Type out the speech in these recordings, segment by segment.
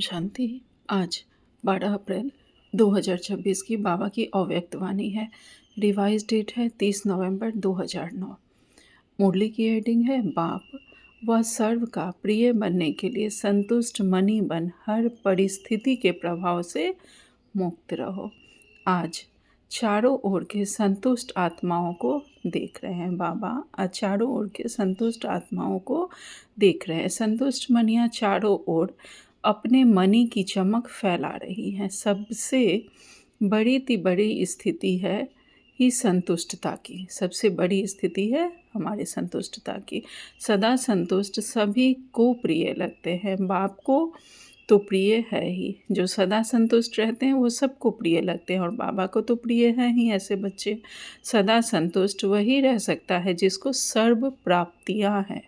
शांति। आज 12 अप्रैल 2026 की बाबा की अव्यक्त वाणी है। रिवाइज डेट है 30 नवंबर 2009। मुरली की हेडिंग है बाप व सर्व का प्रिय बनने के लिए संतुष्ट मनी बन हर परिस्थिति के प्रभाव से मुक्त रहो। आज चारों ओर के संतुष्ट आत्माओं को देख रहे हैं बाबा। आज चारों ओर के संतुष्ट आत्माओं को देख रहे हैं। संतुष्ट मनियाँ चारों ओर अपने मनी की चमक फैला रही हैं। सबसे बड़ी स्थिति है ही संतुष्टता की। सबसे बड़ी स्थिति है हमारी संतुष्टता की। सदा संतुष्ट सभी को प्रिय लगते हैं। बाप को तो प्रिय है ही। जो सदा संतुष्ट रहते हैं वो सबको प्रिय लगते हैं और बाबा को तो प्रिय है ही। ऐसे बच्चे सदा संतुष्ट वही रह सकता है जिसको सर्व प्राप्तियां हैं।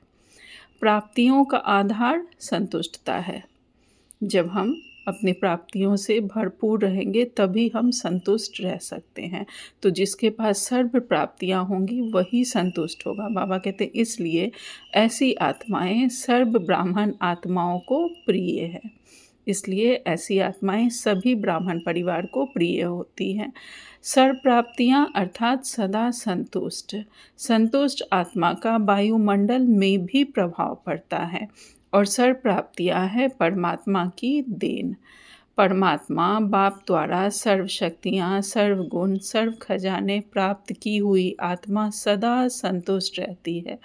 प्राप्तियों का आधार संतुष्टता है। जब हम अपनी प्राप्तियों से भरपूर रहेंगे तभी हम संतुष्ट रह सकते हैं। तो जिसके पास सर्व प्राप्तियां होंगी वही संतुष्ट होगा। बाबा कहते हैं इसलिए ऐसी आत्माएं सर्व ब्राह्मण आत्माओं को प्रिय है। इसलिए ऐसी आत्माएं सभी ब्राह्मण परिवार को प्रिय होती हैं। सर्व प्राप्तियां अर्थात सदा संतुष्ट। संतुष्ट आत्मा का वायुमंडल में भी प्रभाव पड़ता है और सर्व प्राप्तियां है परमात्मा की देन। परमात्मा बाप द्वारा सर्व शक्तियाँ, सर्व गुण, सर्व खजाने प्राप्त की हुई आत्मा सदा संतुष्ट रहती है।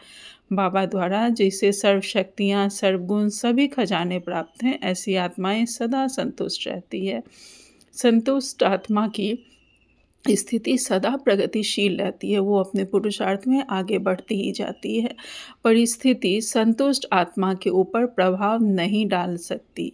बाबा द्वारा जैसे सर्व शक्तियाँ, सर्व गुण, सभी खजाने प्राप्त हैं, ऐसी आत्माएं सदा संतुष्ट रहती है। संतुष्ट आत्मा की स्थिति सदा प्रगतिशील रहती है। वो अपने पुरुषार्थ में आगे बढ़ती ही जाती है। परिस्थिति संतुष्ट आत्मा के ऊपर प्रभाव नहीं डाल सकती।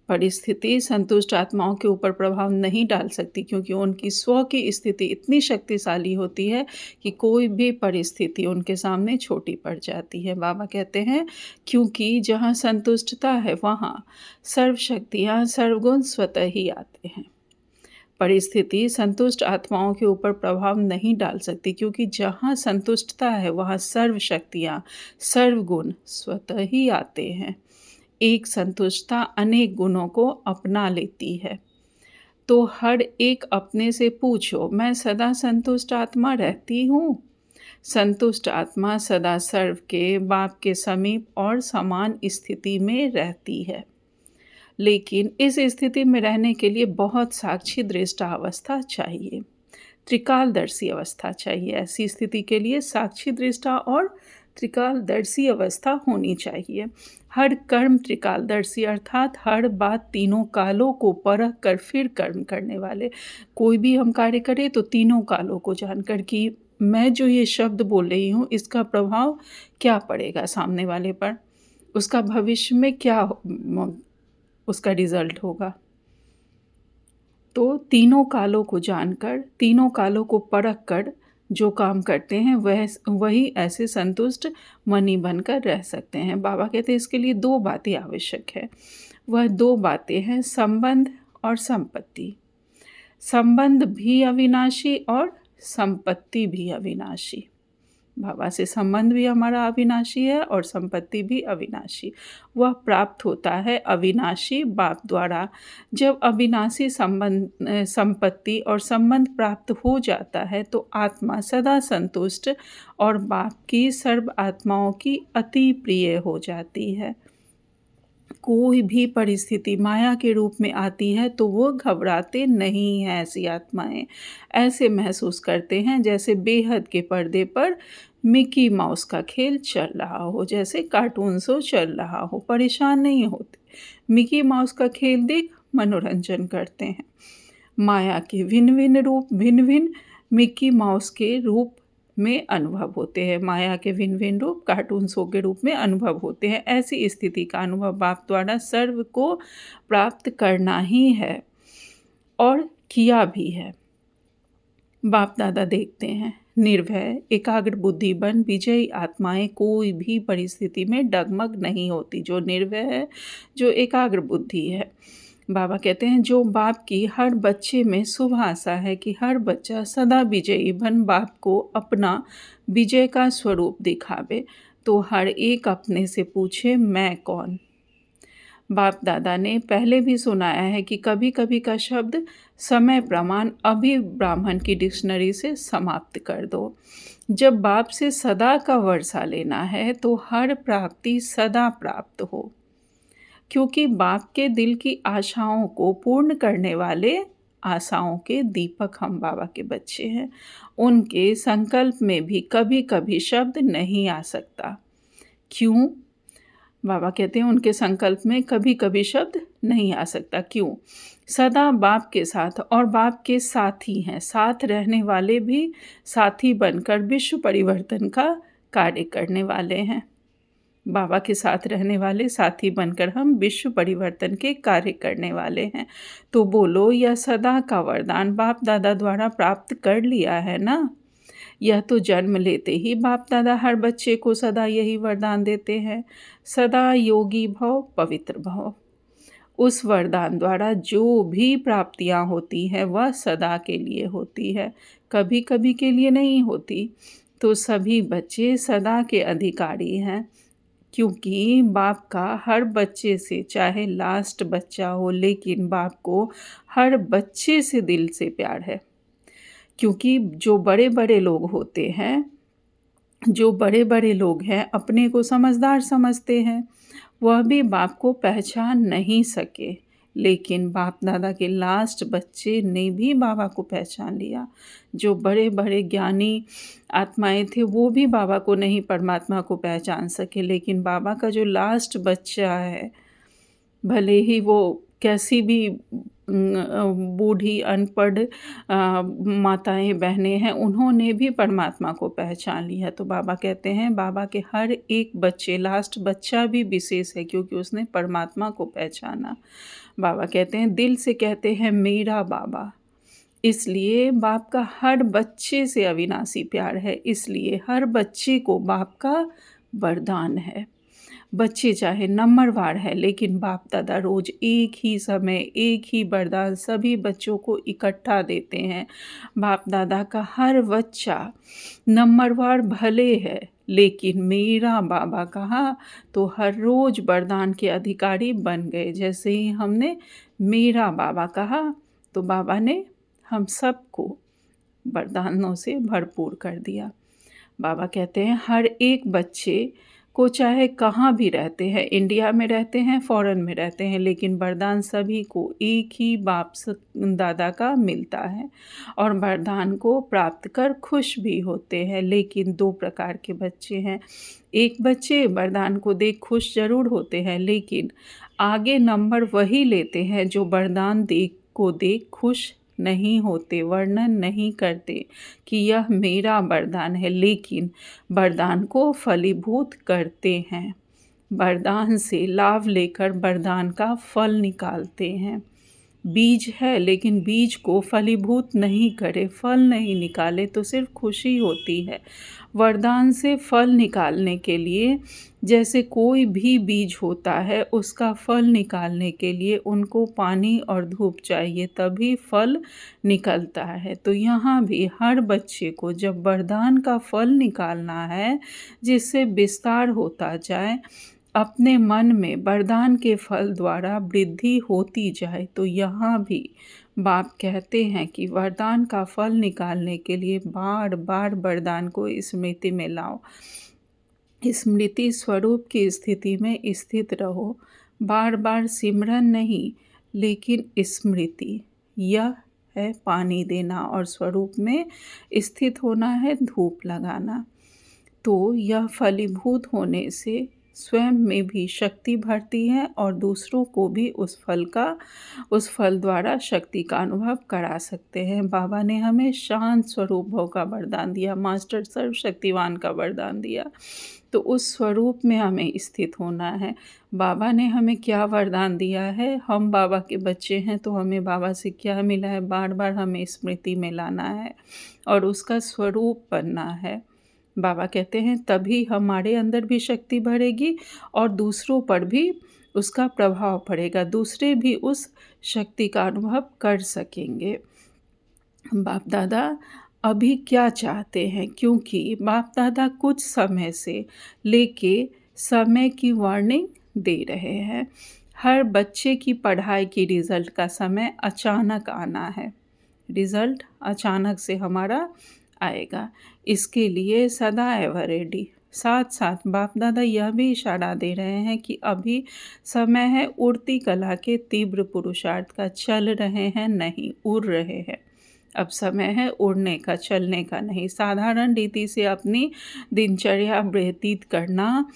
परिस्थिति संतुष्ट आत्माओं के ऊपर प्रभाव नहीं डाल सकती क्योंकि उनकी स्व की स्थिति इतनी शक्तिशाली होती है कि कोई भी परिस्थिति उनके सामने छोटी पड़ जाती है। बाबा कहते हैं क्योंकि जहाँ संतुष्टता है वहाँ सर्व शक्तियाँ, सर्वगुण स्वतः ही आते हैं। परिस्थिति संतुष्ट आत्माओं के ऊपर प्रभाव नहीं डाल सकती क्योंकि जहाँ संतुष्टता है वहाँ सर्व शक्तियाँ, सर्वगुण स्वतः ही आते हैं। एक संतुष्टता अनेक गुणों को अपना लेती है। तो हर एक अपने से पूछो, मैं सदा संतुष्ट आत्मा रहती हूँ? संतुष्ट आत्मा सदा सर्व के बाप के समीप और समान स्थिति में रहती है। लेकिन इस स्थिति में रहने के लिए बहुत साक्षी दृष्टा अवस्था चाहिए, त्रिकालदर्शी अवस्था चाहिए। ऐसी स्थिति के लिए साक्षी दृष्टा और त्रिकालदर्शी अवस्था होनी चाहिए। हर कर्म त्रिकालदर्शी अर्थात हर बात तीनों कालों को परख कर फिर कर्म करने वाले। कोई भी हम कार्य करें तो तीनों कालों को जानकर कि मैं जो ये शब्द बोल रही हूँ इसका प्रभाव क्या पड़ेगा सामने वाले पर, उसका भविष्य में क्या उसका रिजल्ट होगा। तो तीनों कालों को जानकर, तीनों कालों को परख कर जो काम करते हैं वही ऐसे संतुष्ट मनी बनकर रह सकते हैं। बाबा कहते हैं इसके लिए दो बातें आवश्यक है। वह दो बातें हैं संबंध और संपत्ति। संबंध भी अविनाशी और संपत्ति भी अविनाशी। बाबा से संबंध भी हमारा अविनाशी है और संपत्ति भी अविनाशी। वह प्राप्त होता है अविनाशी बाप द्वारा। जब अविनाशी संपत्ति और संबंध प्राप्त हो जाता है तो आत्मा सदा संतुष्ट और बाप की सर्व आत्माओं की अति प्रिय हो जाती है। कोई भी परिस्थिति माया के रूप में आती है तो वो घबराते नहीं हैं। ऐसी आत्माएं ऐसे महसूस करते हैं जैसे बेहद के पर्दे पर मिकी माउस का खेल चल रहा हो, जैसे कार्टून शो चल रहा हो। परेशान नहीं होते, मिकी माउस का खेल देख मनोरंजन करते हैं। माया के भिन्न भिन्न रूप भिन्न भिन्न मिकी माउस के रूप में अनुभव होते हैं। माया के भिन्न भिन्न रूप कार्टून शो के रूप में अनुभव होते हैं। ऐसी स्थिति का अनुभव बाप द्वारा सर्व को प्राप्त करना ही है और किया भी है। बाप दादा देखते हैं निर्भय एकाग्र बुद्धि बन विजयी आत्माएं कोई भी परिस्थिति में डगमग नहीं होती। जो निर्भय है, जो एकाग्र बुद्धि है। बाबा कहते हैं जो बाप की हर बच्चे में शुभ आशा है कि हर बच्चा सदा विजयी बन बाप को अपना विजय का स्वरूप दिखावे, तो हर एक अपने से पूछे मैं कौन। बाप दादा ने पहले भी सुनाया है कि कभी कभी का शब्द समय प्रमाण अभी ब्राह्मण की डिक्शनरी से समाप्त कर दो। जब बाप से सदा का वर्षा लेना है तो हर प्राप्ति सदा प्राप्त हो, क्योंकि बाप के दिल की आशाओं को पूर्ण करने वाले आशाओं के दीपक हम बाबा के बच्चे हैं। उनके संकल्प में भी कभी कभी शब्द नहीं आ सकता। क्यों? बाबा कहते हैं उनके संकल्प में कभी कभी शब्द नहीं आ सकता। क्यों? सदा बाप के साथ और बाप के साथी हैं, साथ रहने वाले भी साथी बनकर विश्व परिवर्तन का कार्य करने वाले हैं। बाबा के साथ रहने वाले साथी बनकर हम विश्व परिवर्तन के कार्य करने वाले हैं। तो बोलो, यह सदा का वरदान बाप दादा द्वारा प्राप्त कर लिया है ना? यह तो जन्म लेते ही बाप दादा हर बच्चे को सदा यही वरदान देते हैं, सदा योगी भव, पवित्र भव। उस वरदान द्वारा जो भी प्राप्तियां होती हैं वह सदा के लिए होती है, कभी कभी के लिए नहीं होती। तो सभी बच्चे सदा के अधिकारी हैं, क्योंकि बाप का हर बच्चे से, चाहे लास्ट बच्चा हो, लेकिन बाप को हर बच्चे से दिल से प्यार है। क्योंकि जो बड़े बड़े लोग होते हैं, जो बड़े बड़े लोग हैं अपने को समझदार समझते हैं, वह भी बाप को पहचान नहीं सके, लेकिन बाप दादा के लास्ट बच्चे ने भी बाबा को पहचान लिया। जो बड़े बड़े ज्ञानी आत्माएं थे वो भी बाबा को नहीं, परमात्मा को पहचान सके, लेकिन बाबा का जो लास्ट बच्चा है, भले ही वो कैसी भी बूढ़ी अनपढ़ माताएं बहनें हैं, उन्होंने भी परमात्मा को पहचान लिया। तो बाबा कहते हैं बाबा के हर एक बच्चे, लास्ट बच्चा भी विशेष है क्योंकि उसने परमात्मा को पहचाना। बाबा कहते हैं दिल से कहते हैं मेरा बाबा, इसलिए बाप का हर बच्चे से अविनाशी प्यार है, इसलिए हर बच्चे को बाप का वरदान है। बच्चे चाहे नंबरवार है, लेकिन बाप दादा रोज एक ही समय एक ही वरदान सभी बच्चों को इकट्ठा देते हैं। बाप दादा का हर बच्चा नंबरवार भले है, लेकिन मेरा बाबा कहा तो हर रोज वरदान के अधिकारी बन गए। जैसे ही हमने मेरा बाबा कहा तो बाबा ने हम सबको वरदानों से भरपूर कर दिया। बाबा कहते हैं हर एक बच्चे को, चाहे कहाँ भी रहते हैं, इंडिया में रहते हैं, फॉरेन में रहते हैं, लेकिन वरदान सभी को एक ही बाप दादा का मिलता है और वरदान को प्राप्त कर खुश भी होते हैं। लेकिन दो प्रकार के बच्चे हैं। एक बच्चे वरदान को देख खुश जरूर होते हैं, लेकिन आगे नंबर वही लेते हैं जो वरदान को देख खुश नहीं होते, वर्णन नहीं करते कि यह मेरा वरदान है, लेकिन वरदान को फलीभूत करते हैं। वरदान से लाभ लेकर वरदान का फल निकालते हैं। बीज है, लेकिन बीज को फलीभूत नहीं करे, फल नहीं निकाले तो सिर्फ खुशी होती है। वरदान से फल निकालने के लिए, जैसे कोई भी बीज होता है, उसका फल निकालने के लिए उनको पानी और धूप चाहिए, तभी फल निकलता है। तो यहाँ भी हर बच्चे को जब वरदान का फल निकालना है, जिससे विस्तार होता जाए, अपने मन में वरदान के फल द्वारा वृद्धि होती जाए, तो यहाँ भी बाप कहते हैं कि वरदान का फल निकालने के लिए बार बार वरदान को स्मृति में लाओ। स्मृति स्वरूप की स्थिति में स्थित रहो। बार बार सिमरन नहीं, लेकिन स्मृति। यह है पानी देना और स्वरूप में स्थित होना है द्रूप लगाना। तो यह फलीभूत होने से स्वयं में भी शक्ति भरती है और दूसरों को भी उस फल द्वारा शक्ति का अनुभव करा सकते हैं। बाबा ने हमें शांत स्वरूप भव का वरदान दिया, मास्टर सर्वशक्तिवान का वरदान दिया, तो उस स्वरूप में हमें स्थित होना है। बाबा ने हमें क्या वरदान दिया है, हम बाबा के बच्चे हैं तो हमें बाबा से क्या मिला है, बार बार हमें स्मृति में लाना है और उसका स्वरूप बनना है। बाबा कहते हैं तभी हमारे अंदर भी शक्ति बढ़ेगी और दूसरों पर भी उसका प्रभाव पड़ेगा, दूसरे भी उस शक्ति का अनुभव कर सकेंगे। बाप दादा अभी क्या चाहते हैं, क्योंकि बाप दादा कुछ समय से लेके समय की वार्निंग दे रहे हैं। हर बच्चे की पढ़ाई की रिज़ल्ट का समय अचानक आना है। रिज़ल्ट अचानक से हमारा आएगा। इसके लिए सदैव रेडी। साथ-साथ बाप-दादा यह भी इशारा दे रहे हैं कि अभी समय है उड़ती कला के तीव्र पुरुषार्थ का, चल रहे हैं नहीं, उड़ रहे हैं। अब समय है उड़ने का, चलने का नहीं। साधारण रीति से अपनी दिनचर्या व्यतीत करना,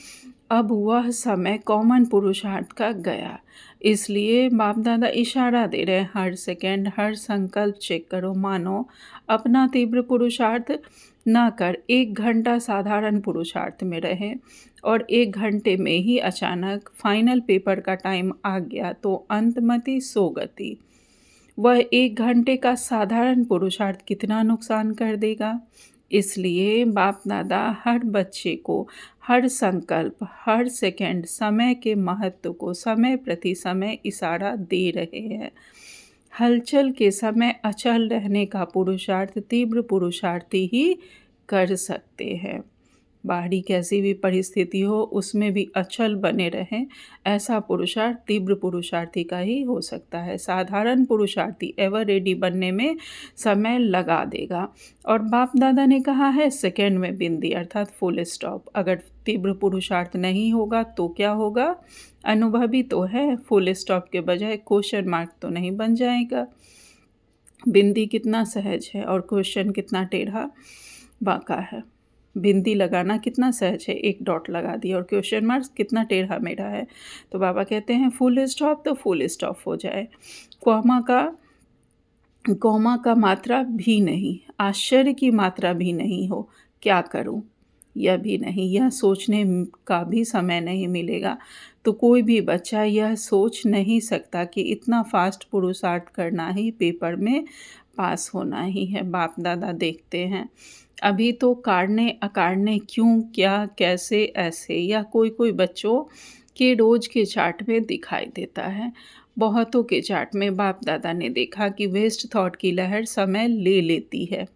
अब वह समय कॉमन पुरुषार्थ का गया। इसलिए बाप-दादा इशारा दे रहे हैं, हर सेकंड, हर संकल्प चेक करो। मानो अपना तीव्र पुरुषार्थ ना कर 1 घंटा साधारण पुरुषार्थ में रहे और 1 घंटे में ही अचानक फाइनल पेपर का टाइम आ गया तो अंतमति सो गति। वह 1 घंटे का साधारण पुरुषार्थ कितना नुकसान कर देगा। इसलिए बाप-दादा हर बच्चे को हर संकल्प, हर सेकंड समय के महत्व को समय प्रति समय इशारा दे रहे हैं। हलचल के समय अचल रहने का पुरुषार्थ तीव्र पुरुषार्थी ही कर सकते हैं। बाहरी कैसी भी परिस्थिति हो उसमें भी अचल बने रहें, ऐसा पुरुषार्थ तीव्र पुरुषार्थी का ही हो सकता है। साधारण पुरुषार्थी एवर रेडी बनने में समय लगा देगा। और बाप दादा ने कहा है सेकंड में बिंदी अर्थात फुल स्टॉप। अगर तीव्र पुरुषार्थ नहीं होगा तो क्या होगा? अनुभवी तो है, फुल स्टॉप के बजाय क्वेश्चन मार्क तो नहीं बन जाएगा। बिंदी कितना सहज है और क्वेश्चन कितना टेढ़ा बांका है। बिंदी लगाना कितना सहज है, एक डॉट लगा दिया, और क्वेश्चन मार्क्स कितना टेढ़ा मेढ़ा है। तो बाबा कहते हैं फुल स्टॉप तो फुल स्टॉप हो जाए। कॉमा का मात्रा भी नहीं, आश्चर्य की मात्रा भी नहीं हो, क्या करूं? यह भी नहीं, यह सोचने का भी समय नहीं मिलेगा। तो कोई भी बच्चा यह सोच नहीं सकता कि इतना फास्ट पुरुषार्थ करना ही पेपर में पास होना ही है। बाप दादा देखते हैं अभी तो काढ़ने अकाढ़ने, क्यों, क्या, कैसे, ऐसे, या कोई कोई बच्चों के रोज के चार्ट में दिखाई देता है। बहुतों के चार्ट में बाप दादा ने देखा कि वेस्ट थॉट की लहर समय ले लेती है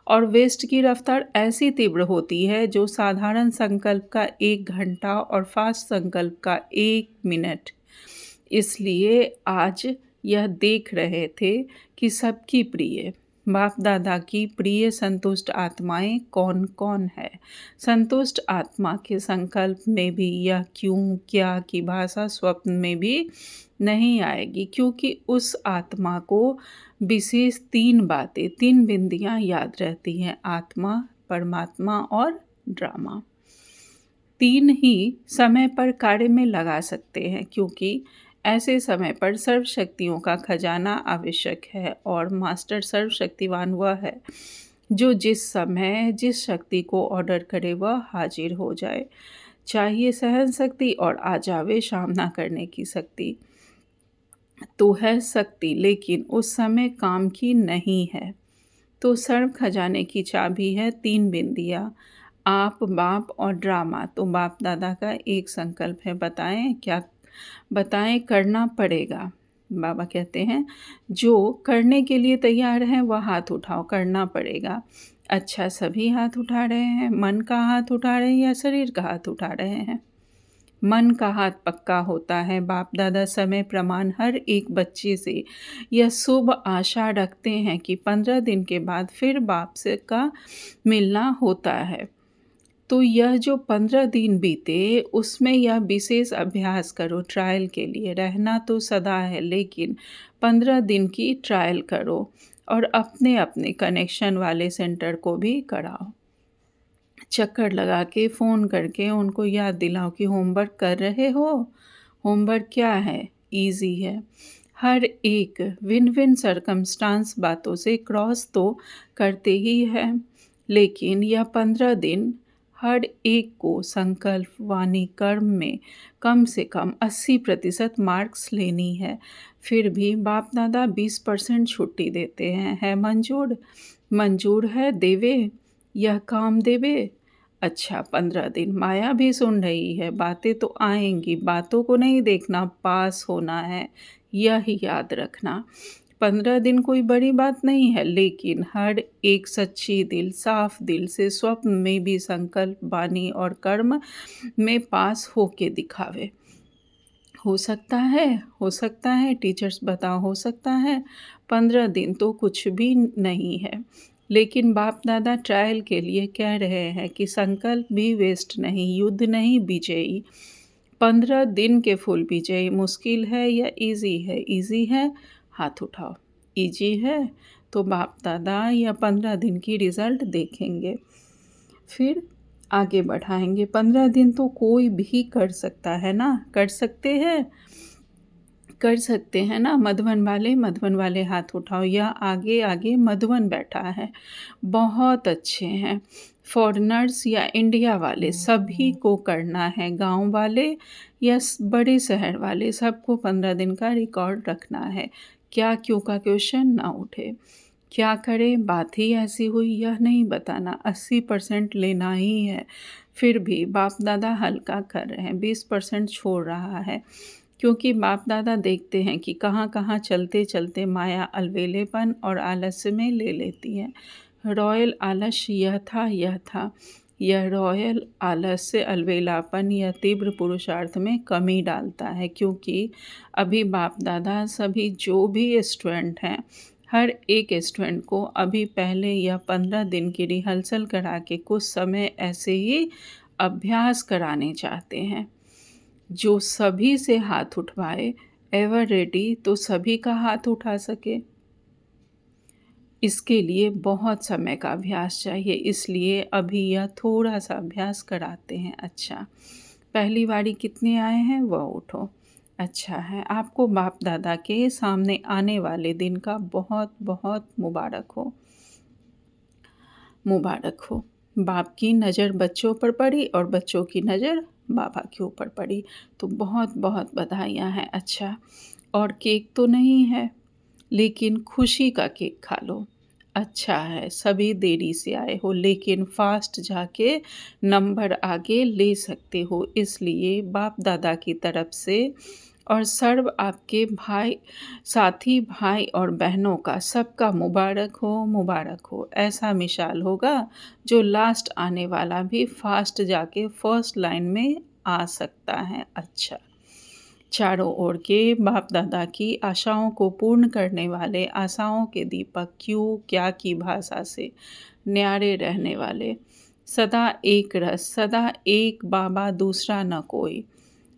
और वेस्ट की रफ्तार ऐसी तीव्र होती है जो साधारण संकल्प का 1 घंटा और फास्ट संकल्प का 1 मिनट। इसलिए आज यह देख रहे थे कि सबकी प्रिय बाप दादा की प्रिय संतुष्ट आत्माएं कौन कौन है। संतुष्ट आत्मा के संकल्प में भी यह क्यों क्या की भाषा स्वप्न में भी नहीं आएगी, क्योंकि उस आत्मा को विशेष 3 बातें, 3 बिंदियां याद रहती हैं, आत्मा, परमात्मा और ड्रामा। 3 ही समय पर कार्य में लगा सकते हैं, क्योंकि ऐसे समय पर सर्वशक्तियों का खजाना आवश्यक है और मास्टर सर्वशक्तिवान वह है जो जिस समय जिस शक्ति को ऑर्डर करे वह हाजिर हो जाए। चाहिए सहन शक्ति और आ जावे सामना करने की शक्ति। तो है शक्ति, लेकिन उस समय काम की नहीं है। तो सर्व खजाने की चाबी है 3 बिंदियाँ, आप, बाप और ड्रामा। तो बाप दादा का एक संकल्प है, बताएं क्या? बताएं, करना पड़ेगा। बाबा कहते हैं जो करने के लिए तैयार है वह हाथ उठाओ, करना पड़ेगा। अच्छा, सभी हाथ उठा रहे हैं? मन का हाथ उठा रहे हैं या शरीर का हाथ उठा रहे हैं? मन का हाथ पक्का होता है। बाप दादा समय प्रमाण हर एक बच्चे से यह शुभ आशा रखते हैं कि 15 दिन के बाद फिर बाप से का मिलना होता है। तो यह जो 15 दिन बीते उसमें यह विशेष अभ्यास करो। ट्रायल के लिए रहना तो सदा है, लेकिन 15 दिन की ट्रायल करो और अपने अपने कनेक्शन वाले सेंटर को भी कराओ। चक्कर लगा के फ़ोन करके उनको याद दिलाओ कि होमवर्क कर रहे हो। होमवर्क क्या है? ईज़ी है। हर एक विन विन सर्कमस्टांस बातों से क्रॉस तो करते ही है, लेकिन यह 15 दिन हर एक को संकल्प, वाणी, कर्म में कम से कम 80% मार्क्स लेनी है। फिर भी बाप दादा 20% छुट्टी देते हैं। है मंजूर? मंजूर है, देवे यह काम देवे। अच्छा, 15 दिन माया भी सुन रही है, बातें तो आएंगी, बातों को नहीं देखना, पास होना है, यह याद रखना। 15 दिन कोई बड़ी बात नहीं है, लेकिन हर एक सच्ची दिल, साफ दिल से स्वप्न में भी संकल्प, वाणी और कर्म में पास होके दिखावे। हो सकता है टीचर्स बताओ हो सकता है 15 दिन तो कुछ भी नहीं है। लेकिन बाप दादा ट्रायल के लिए कह रहे हैं कि संकल्प भी वेस्ट नहीं, युद्ध नहीं विजयी। 15 दिन के फुल विजयी मुश्किल है या इजी है? इजी है, हाथ उठाओ। इजी है तो बाप दादा या 15 दिन की रिजल्ट देखेंगे, फिर आगे बढ़ाएंगे। 15 दिन तो कोई भी कर सकता है ना, कर सकते हैं ना। मधुबन वाले हाथ उठाओ, या आगे आगे मधुबन बैठा है, बहुत अच्छे हैं। फॉरेनर्स या इंडिया वाले सभी को करना है, गांव वाले या बड़े शहर वाले सबको 15 दिन का रिकॉर्ड रखना है। क्या क्यों का क्वेश्चन ना उठे। क्या करें, बात ही ऐसी हुई यह नहीं बताना, 80% लेना ही है। फिर भी बाप दादा हल्का कर रहे हैं, 20% छोड़ रहा है, क्योंकि बाप दादा देखते हैं कि कहाँ कहाँ चलते चलते माया अलवेलेपन और आलस्य में ले लेती है। रॉयल आलस्य यह रॉयल आलस्य अलवेलापन या तीव्र पुरुषार्थ में कमी डालता है, क्योंकि अभी बाप दादा सभी जो भी स्टूडेंट हैं, हर एक स्टूडेंट को अभी पहले यह 15 दिन की रिहर्सल करा के कुछ समय ऐसे ही अभ्यास कराने चाहते हैं। जो सभी से हाथ उठवाए, एवर रेडी, तो सभी का हाथ उठा सके। इसके लिए बहुत समय का अभ्यास चाहिए, इसलिए अभी यह थोड़ा सा अभ्यास कराते हैं। अच्छा, पहली बारी कितने आए हैं वह उठो। अच्छा है, आपको बाप दादा के सामने आने वाले दिन का बहुत बहुत मुबारक हो। बाप की नज़र बच्चों पर पड़ी और बच्चों की नज़र बाबा के ऊपर पड़ी, तो बहुत बहुत बधाइयाँ हैं। अच्छा, और केक तो नहीं है, लेकिन खुशी का केक खा लो। अच्छा है, सभी देरी से आए हो, लेकिन फास्ट जाके नंबर आगे ले सकते हो, इसलिए बाप दादा की तरफ से और सर्व आपके साथी भाई और बहनों का सबका मुबारक हो। ऐसा मिसाल होगा जो लास्ट आने वाला भी फास्ट जाके फर्स्ट लाइन में आ सकता है। अच्छा, चारों ओर के बाप दादा की आशाओं को पूर्ण करने वाले आशाओं के दीपक क्यों क्या की भाषा से न्यारे रहने वाले, सदा एक रस, सदा एक बाबा दूसरा न कोई,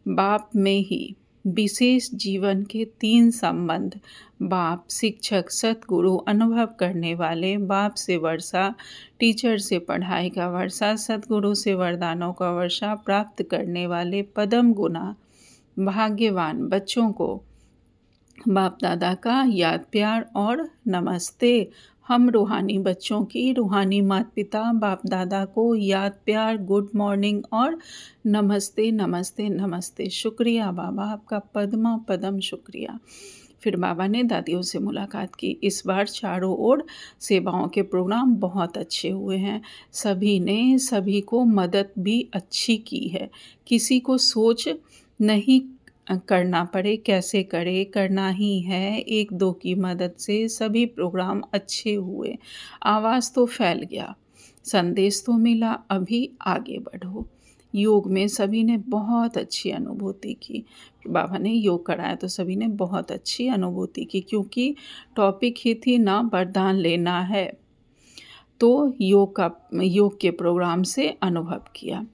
बाप में ही विशेष जीवन के 3 संबंध, बाप शिक्षक सतगुरु अनुभव करने वाले, बाप से वर्षा टीचर से पढ़ाई का वर्षा, सतगुरु से वरदानों का वर्षा प्राप्त करने वाले पदम गुना भाग्यवान बच्चों को बाप दादा का याद प्यार और नमस्ते। हम रूहानी बच्चों की रूहानी माता पिता बाप दादा को याद प्यार, गुड मॉर्निंग और नमस्ते नमस्ते नमस्ते। शुक्रिया बाबा, आपका पद्मा पदम शुक्रिया। फिर बाबा ने दादियों से मुलाकात की। इस बार चारों ओर सेवाओं के प्रोग्राम बहुत अच्छे हुए हैं। सभी ने सभी को मदद भी अच्छी की है। किसी को सोच नहीं करना पड़े कैसे करे, करना ही है। 1-2 की मदद से सभी प्रोग्राम अच्छे हुए। आवाज़ तो फैल गया, संदेश तो मिला, अभी आगे बढ़ो। योग में सभी ने बहुत अच्छी अनुभूति की। बाबा ने योग कराया तो सभी ने बहुत अच्छी अनुभूति की, क्योंकि टॉपिक ही थी ना वरदान लेना है, तो योग के प्रोग्राम से अनुभव किया।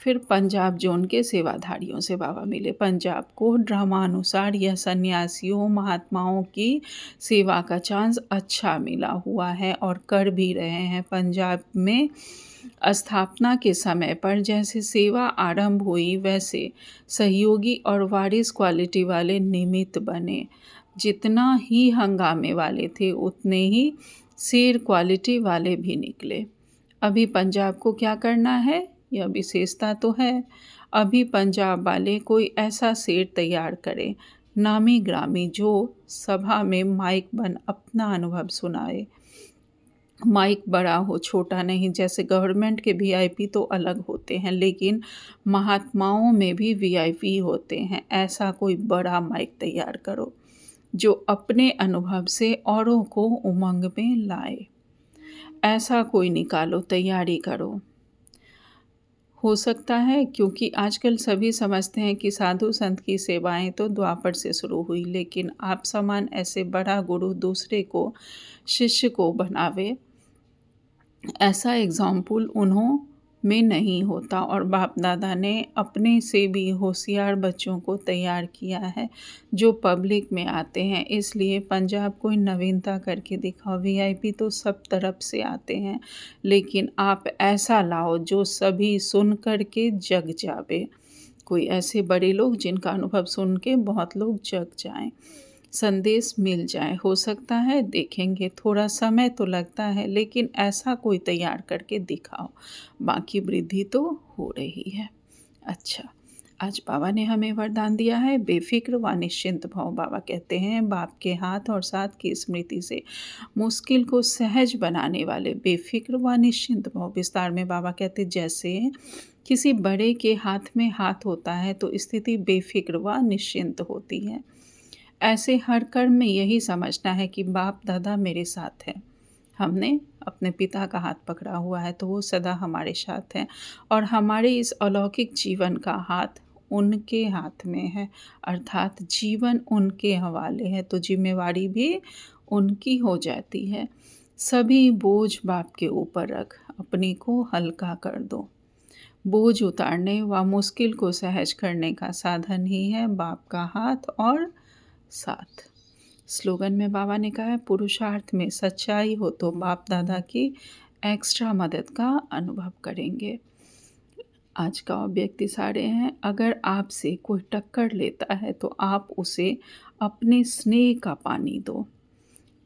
फिर पंजाब जोन के सेवाधारियों से बाबा मिले। पंजाब को ड्रामानुसार यह सन्यासियों महात्माओं की सेवा का चांस अच्छा मिला हुआ है और कर भी रहे हैं। पंजाब में स्थापना के समय पर जैसे सेवा आरंभ हुई, वैसे सहयोगी और वारिस क्वालिटी वाले निमित्त बने। जितना ही हंगामे वाले थे, उतने ही शेर क्वालिटी वाले भी निकले। अभी पंजाब को क्या करना है, यह विशेषता तो है। अभी पंजाब वाले कोई ऐसा शेर तैयार करें, नामी ग्रामी, जो सभा में माइक बन अपना अनुभव सुनाए। माइक बड़ा हो छोटा नहीं, जैसे गवर्नमेंट के वीआईपी तो अलग होते हैं, लेकिन महात्माओं में भी वीआईपी होते हैं। ऐसा कोई बड़ा माइक तैयार करो जो अपने अनुभव से औरों को उमंग में लाए। ऐसा कोई निकालो, तैयारी करो। हो सकता है क्योंकि आजकल सभी समझते हैं कि साधु संत की सेवाएं तो द्वापर से शुरू हुई, लेकिन आप समान ऐसे बड़ा गुरु दूसरे को शिष्य को बनावे, ऐसा एग्जाम्पल उन्हों में नहीं होता। और बाप दादा ने अपने से भी होशियार बच्चों को तैयार किया है जो पब्लिक में आते हैं। इसलिए पंजाब कोई नवीनता करके दिखाओ, वीआईपी तो सब तरफ से आते हैं, लेकिन आप ऐसा लाओ जो सभी सुन कर के जग जावे। कोई ऐसे बड़े लोग जिनका अनुभव सुन के बहुत लोग जग जाएं, संदेश मिल जाए। हो सकता है देखेंगे, थोड़ा समय तो लगता है, लेकिन ऐसा कोई तैयार करके दिखाओ, बाकी वृद्धि तो हो रही है। अच्छा, आज बाबा ने हमें वरदान दिया है बेफिक्र व निश्चिंत भाव। बाबा कहते हैं बाप के हाथ और साथ की स्मृति से मुश्किल को सहज बनाने वाले बेफिक्र व निश्चिंत भाव। विस्तार में बाबा कहते जैसे किसी बड़े के हाथ में हाथ होता है तो स्थिति बेफिक्र व निश्चिंत होती है। ऐसे हर कर्म में यही समझना है कि बाप दादा मेरे साथ हैं। हमने अपने पिता का हाथ पकड़ा हुआ है तो वो सदा हमारे साथ हैं, और हमारे इस अलौकिक जीवन का हाथ उनके हाथ में है, अर्थात जीवन उनके हवाले है, तो जिम्मेवारी भी उनकी हो जाती है। सभी बोझ बाप के ऊपर रख अपनी को हल्का कर दो। बोझ उतारने व मुश्किल को सहज करने का साधन ही है बाप का हाथ और साथ। स्लोगन में बाबा ने कहा है पुरुषार्थ में सच्चाई हो तो बाप दादा की एक्स्ट्रा मदद का अनुभव करेंगे। आज का व्यक्ति सारे हैं, अगर आपसे कोई टक्कर लेता है तो आप उसे अपने स्नेह का पानी दो।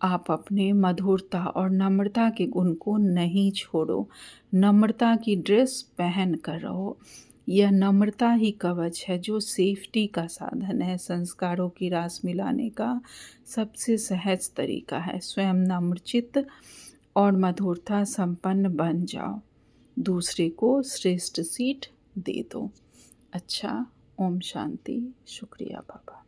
आप अपने मधुरता और नम्रता के गुण को नहीं छोड़ो। नम्रता की ड्रेस पहन कर रहो। यह नम्रता ही कवच है जो सेफ्टी का साधन है। संस्कारों की रास मिलाने का सबसे सहज तरीका है स्वयं नम्रचित्त और मधुरता संपन्न बन जाओ, दूसरे को श्रेष्ठ सीट दे दो। अच्छा, ओम शांति। शुक्रिया बाबा।